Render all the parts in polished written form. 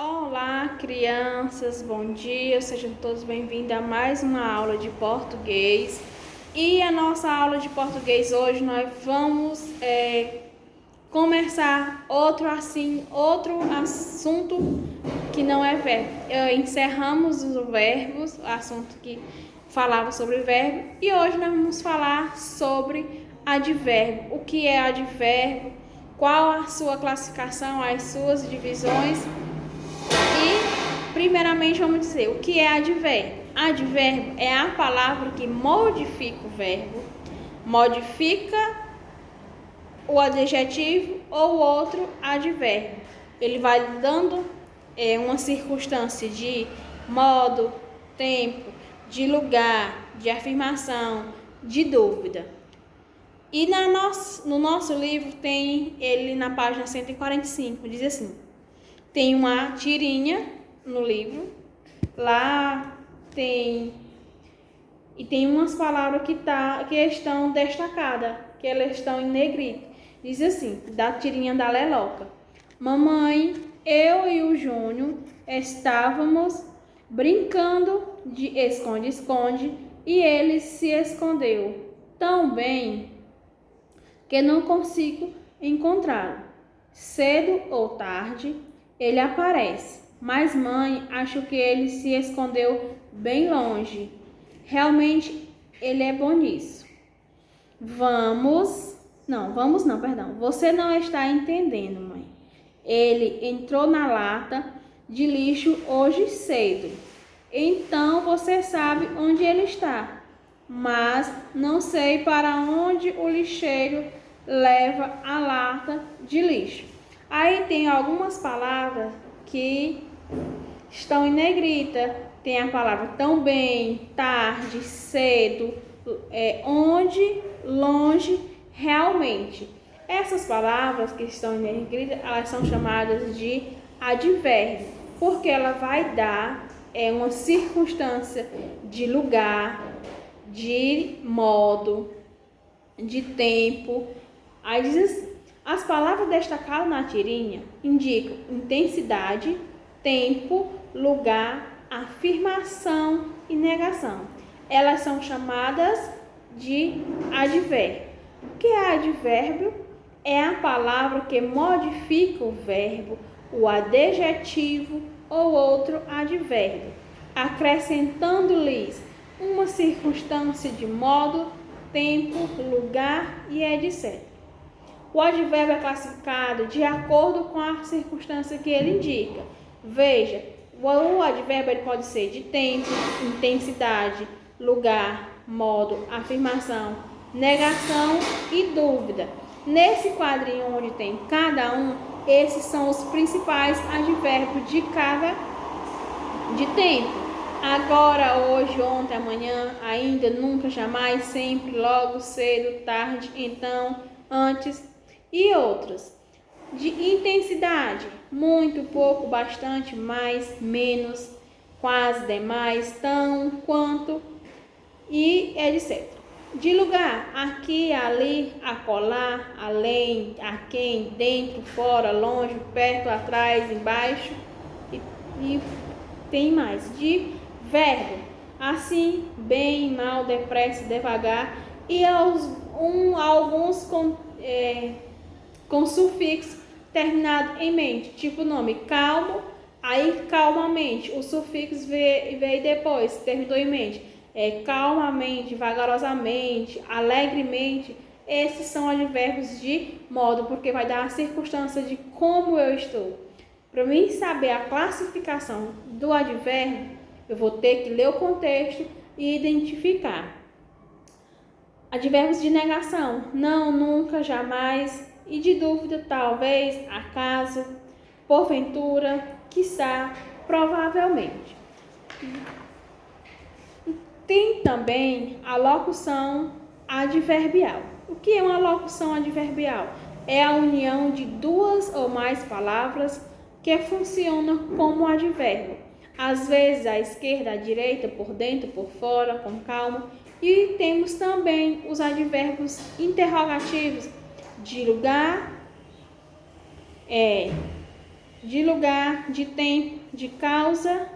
Olá, crianças, bom dia, sejam todos bem-vindos a mais uma aula de português. E a nossa aula de português hoje nós vamos começar outro assunto que não é verbo. Encerramos os verbos, o assunto que falava sobre verbo, e hoje nós vamos falar sobre advérbio. O que é advérbio, qual a sua classificação, as suas divisões. E, primeiramente, vamos dizer o que é advérbio. Advérbio é a palavra que modifica o verbo, modifica o adjetivo ou outro advérbio. Ele vai dando uma circunstância de modo, tempo, de lugar, de afirmação, de dúvida. E no nosso livro tem ele na página 145, diz assim: tem uma tirinha no livro, lá tem umas palavras que estão destacadas, que elas estão em negrito. Diz assim, da tirinha da Leloca: mamãe, eu e o Júnior estávamos brincando de esconde-esconde e ele se escondeu tão bem que não consigo encontrá-lo. Cedo ou tarde ele aparece, mas mãe, acho que ele se escondeu bem longe. Realmente ele é bom nisso. Você não está entendendo, mãe. Ele entrou na lata de lixo hoje cedo. Então você sabe onde ele está, mas não sei para onde o lixeiro leva a lata de lixo. Aí tem algumas palavras que estão em negrita. Tem a palavra tão bem, tarde, cedo, onde, longe, realmente. Essas palavras que estão em negrita, elas são chamadas de advérbio, porque ela vai dar uma circunstância de lugar, de modo, de tempo. Aí diz assim: as palavras destacadas na tirinha indicam intensidade, tempo, lugar, afirmação e negação. Elas são chamadas de advérbio. O que é advérbio? É a palavra que modifica o verbo, o adjetivo ou outro advérbio, acrescentando-lhes uma circunstância de modo, tempo, lugar e etc. O advérbio é classificado de acordo com a circunstância que ele indica. Veja, o advérbio ele pode ser de tempo, intensidade, lugar, modo, afirmação, negação e dúvida. Nesse quadrinho onde tem cada um, esses são os principais advérbios de tempo. Agora, hoje, ontem, amanhã, ainda, nunca, jamais, sempre, logo, cedo, tarde, então, antes e outros. De intensidade: muito, pouco, bastante, mais, menos, quase, demais, tão, quanto e etc. De lugar: aqui, ali, acolá, além, aquém, dentro, fora, longe, perto, atrás, embaixo e tem mais. De verbo: assim, bem, mal, depressa, devagar e alguns com sufixo terminado em mente, tipo o nome calmo, aí calmamente, o sufixo veio depois, terminou em mente, calmamente, vagarosamente, alegremente. Esses são advérbios de modo, porque vai dar a circunstância de como eu estou. Para mim saber a classificação do advérbio, eu vou ter que ler o contexto e identificar. Advérbios de negação: não, nunca, jamais. E de dúvida: talvez, acaso, porventura, quiçá, provavelmente. Tem também a locução adverbial. O que é uma locução adverbial? É a união de duas ou mais palavras que funcionam como advérbio. Às vezes à esquerda, à direita, por dentro, por fora, com calma. E temos também os advérbios interrogativos: de lugar, de lugar, de tempo, de causa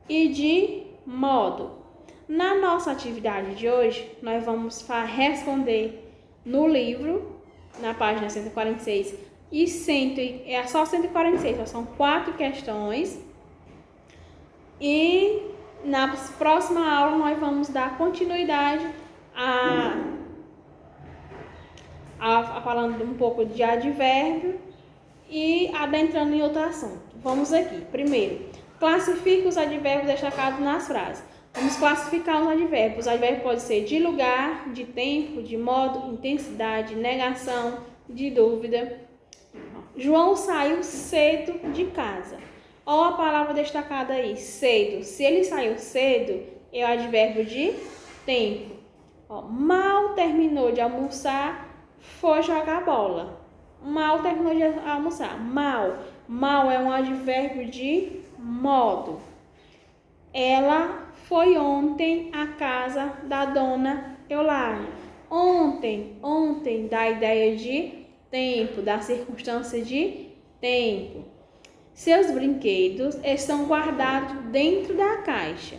e de modo. Na nossa atividade de hoje, nós vamos responder no livro, na página 146 e é só 146, só são 4 questões. E na próxima aula nós vamos dar continuidade a falando um pouco de advérbio e adentrando em outro assunto. Vamos aqui. Primeiro, classifique os advérbios destacados nas frases. Vamos classificar os advérbios. Os advérbios podem ser de lugar, de tempo, de modo, intensidade, negação, de dúvida. João saiu cedo de casa. Olha a palavra destacada aí, cedo. Se ele saiu cedo, é o advérbio de tempo. Mal terminou de almoçar, foi jogar bola. Mal terminou de almoçar. Mal é um advérbio de modo. Ela foi ontem à casa da dona Eulália. Ontem dá a ideia de tempo, da circunstância de tempo. Seus brinquedos estão guardados dentro da caixa.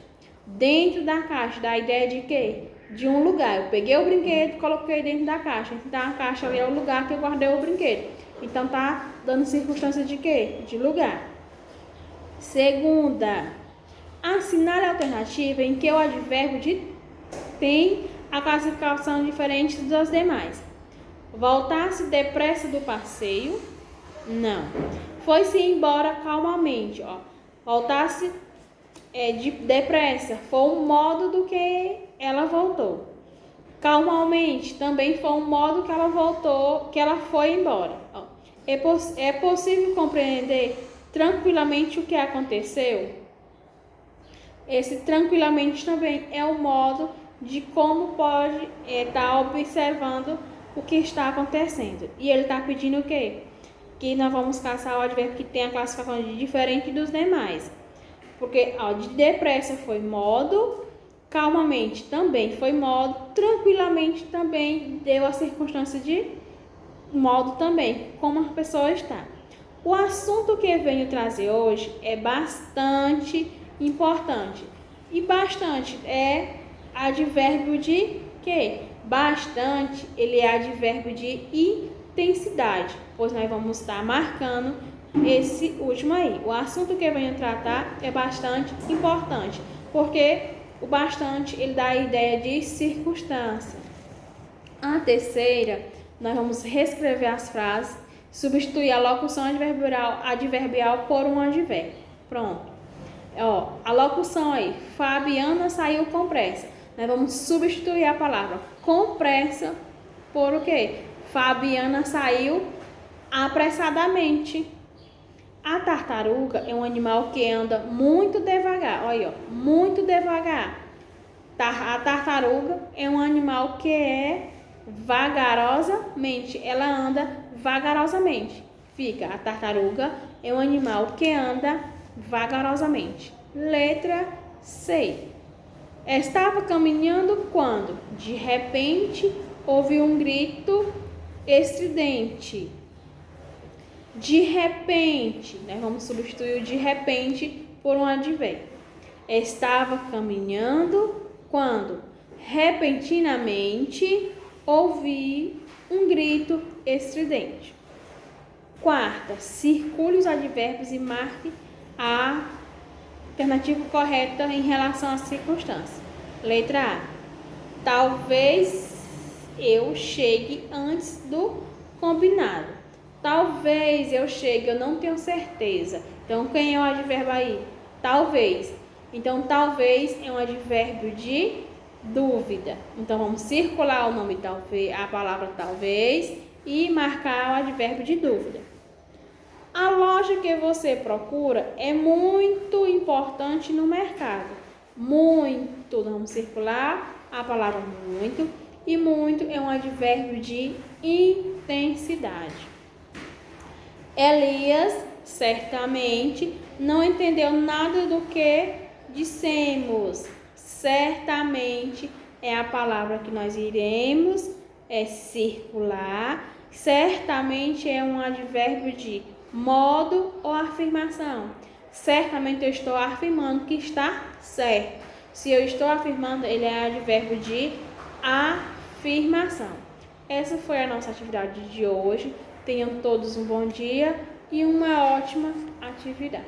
Dentro da caixa dá a ideia de quê? De um lugar. Eu peguei o brinquedo e coloquei dentro da caixa. Então a caixa ali é o lugar que eu guardei o brinquedo. Então tá dando circunstância de quê? De lugar. Segunda, assinale a alternativa em que o advérbio tem a classificação diferente dos demais. Voltar-se depressa do passeio? Não. Foi-se embora calmamente. Voltar-se depressa foi um modo do que ela voltou. Calmamente também foi um modo que ela voltou, que ela foi embora. É possível compreender tranquilamente o que aconteceu? Esse tranquilamente também é o modo de como pode estar observando o que está acontecendo. E ele está pedindo o quê? Que nós vamos caçar o advérbio que tem a classificação de diferente dos demais. Porque de depressa foi modo, calmamente também foi modo, tranquilamente também deu a circunstância de modo também, como a pessoa está. O assunto que eu venho trazer hoje é bastante importante. E bastante é advérbio de quê? Bastante, ele é advérbio de intensidade, pois nós vamos estar marcando esse último aí. O assunto que eu venho tratar é bastante importante, porque o bastante ele dá a ideia de circunstância. A terceira, nós vamos reescrever as frases, substituir a locução adverbial por um advérbio. Pronto. A locução aí, Fabiana saiu com pressa. Nós vamos substituir a palavra com pressa por o quê? Fabiana saiu apressadamente. A tartaruga é um animal que anda muito devagar. Olha, muito devagar. A tartaruga é um animal que é vagarosamente. Ela anda vagarosamente. A tartaruga é um animal que anda vagarosamente. Letra C. Estava caminhando quando, de repente, houve um grito estridente. De repente, nós vamos substituir o de repente por um advérbio. Estava caminhando quando, repentinamente, ouvi um grito estridente. Quarta, circule os advérbios e marque a alternativa correta em relação à circunstância. Letra A. Talvez eu chegue antes do combinado. Talvez eu chegue, eu não tenho certeza. Então, quem é o advérbio aí? Talvez. Então, talvez é um advérbio de dúvida. Então, vamos circular o nome talvez, a palavra talvez e marcar o advérbio de dúvida. A loja que você procura é muito importante no mercado. Muito, vamos circular a palavra muito. E muito é um advérbio de intensidade. Elias certamente não entendeu nada do que dissemos. Certamente é a palavra que nós iremos circular. Certamente é um advérbio de modo ou afirmação? Certamente eu estou afirmando que está certo. Se eu estou afirmando, ele é advérbio de afirmação. Essa foi a nossa atividade de hoje. Tenham todos um bom dia e uma ótima atividade.